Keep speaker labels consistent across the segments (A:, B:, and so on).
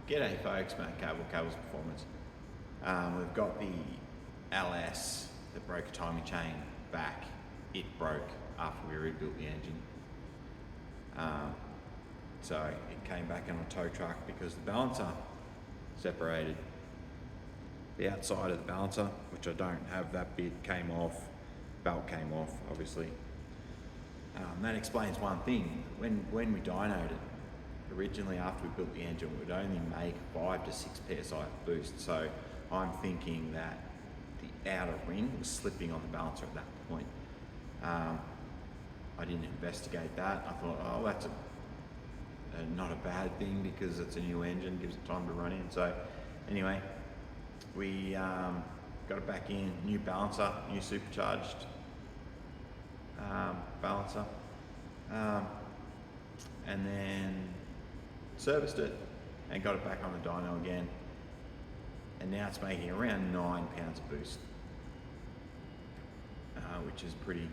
A: G'day folks, Matt Cable's Performance. We've got the LS that broke a timing chain back. It broke after we rebuilt the engine. So it came back on a tow truck because the balancer separated. The outside of the balancer, which I don't have that bit, came off. Belt came off, obviously. That explains one thing. When we dynoed it, originally after we built the engine, we'd only make 5 to 6 PSI of boost. So I'm thinking that the outer ring was slipping on the balancer at that point. I didn't investigate that. I thought, oh, that's not a bad thing because it's a new engine, gives it time to run in. So anyway, we got it back in, new balancer, new supercharged balancer, and then serviced it and got it back on the dyno again, and now it's making around 9 pounds of boost, which is pretty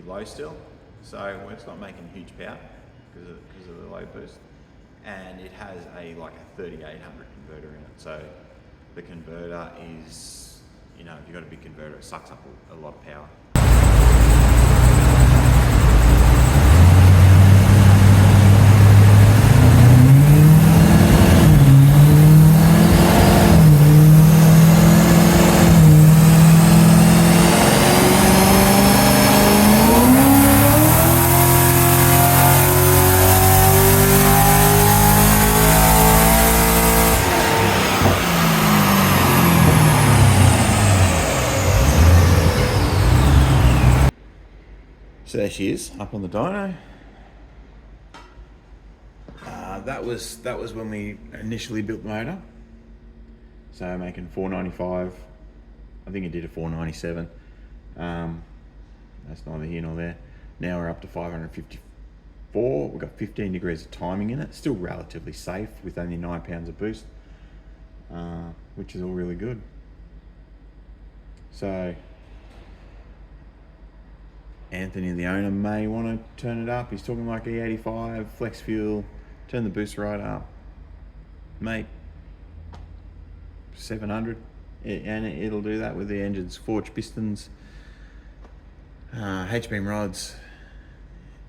A: low still. So it's not making huge power because of the low boost, and it has a 3800 converter in it. So the converter is, if you've got a big converter, it sucks up a lot of power. So there she is, up on the dyno. That was when we initially built the motor. So making 495. I think it did a 497. That's neither here nor there. Now we're up to 554. We've got 15 degrees of timing in it. Still relatively safe with only 9 pounds of boost, which is all really good. So Anthony, the owner, may want to turn it up. He's talking like E85, flex fuel, turn the boost right up. Mate, 700, and it'll do that with the engine's forged pistons, H-beam rods.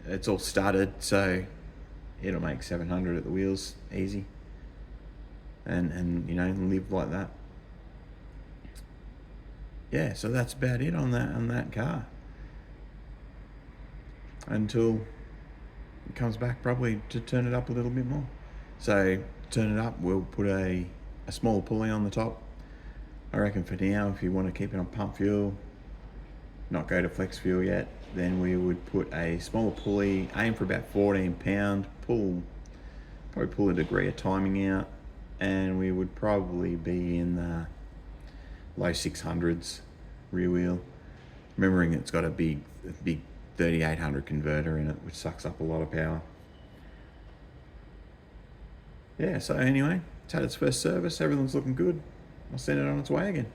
A: It's all studded, so it'll make 700 at the wheels, easy. And live like that. Yeah, so that's about it on that car. Until it comes back probably to turn it up a little bit more. So turn it up, we'll put a small pulley on the top. I reckon for now, if you want to keep it on pump fuel, not go to flex fuel yet, then we would put a smaller pulley, aim for about 14 pound, probably pull a degree of timing out, and we would probably be in the low 600s rear wheel. Remembering it's got a big 3800 converter in it, which sucks up a lot of power. Yeah, so anyway, it's had its first service, everything's looking good. I'll send it on its way again.